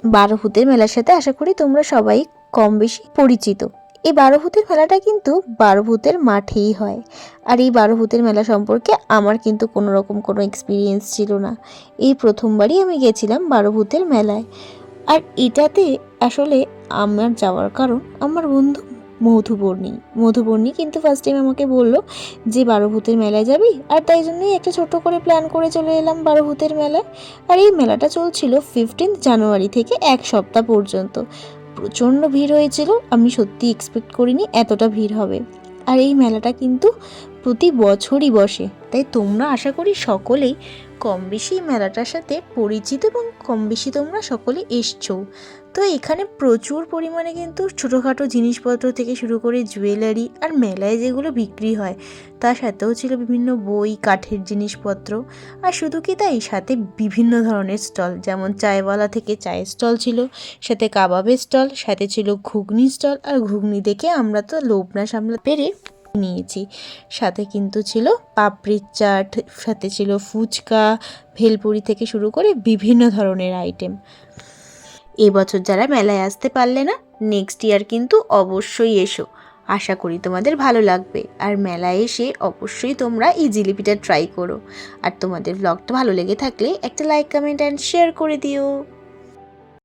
বারোভূতের মেলার সাথে আশা করি তোমরা সবাই কম বেশি পরিচিত। এই বারোভূতের মেলাটা কিন্তু বারোভূতের মাঠেই হয়। আর এই বারোভূতের মেলা সম্পর্কে আমার কিন্তু কোনো রকম কোনো এক্সপিরিয়েন্স ছিল না। এই প্রথমবারই আমি গেছিলাম বারোভূতের মেলায়। আর এটাতে আসলে আমার যাওয়ার কারণ আমার বন্ধু মধুবর্ণী কিন্তু ফার্স্ট টাইম আমাকে বলল যে বারোভূতের মেলায় যাবি, আর তাই জন্যই একটা ছোট করে প্ল্যান করে চলে এলাম বারোভূতের মেলায়। আর এই মেলাটা চলছিল 15 জানুয়ারি থেকে এক সপ্তাহ পর্যন্ত। প্রচণ্ড ভিড় হয়েছিল, আমি সত্যি এক্সপেক্ট করিনি এতটা ভিড় হবে। আর এই মেলাটা কিন্তু প্রতি বছরই বসে, তাই তোমরা আশা করি সকলেই কম বেশি মেলাটার সাথে পরিচিত এবং কম বেশি তোমরা সকলে এসছো। তো এখানে প্রচুর পরিমাণে কিন্তু ছোটোখাটো জিনিসপত্র থেকে শুরু করে জুয়েলারি আর মেলায় যেগুলো বিক্রি হয় তার সাথেও ছিল বিভিন্ন বই, কাঠের জিনিসপত্র। আর শুধু কি তাই, সাথে বিভিন্ন ধরনের স্টল, যেমন চায়ওয়ালা থেকে চায়ের স্টল ছিল, সাথে কাবাবের স্টল, সাথে ছিল ঘুগনি স্টল। আর ঘুগনি দেখে আমরা তো লোভ না সামলাতে পেরে নিয়েছি। সাথে কিন্তু ছিল পাপড়ির চাট, সাথে ছিল ফুচকা, ভেলপুরি থেকে শুরু করে বিভিন্ন ধরনের আইটেম। এবছর যারা মেলায় আসতে পারলে না, নেক্সট ইয়ার কিন্তু অবশ্যই এসো, আশা করি তোমাদের ভালো লাগবে। আর মেলায় এসে অবশ্যই তোমরা এই জিলিপিটা ট্রাই করো। আর তোমাদের ব্লগটা ভালো লেগে থাকলে একটা লাইক, কমেন্ট অ্যান্ড শেয়ার করে দিও।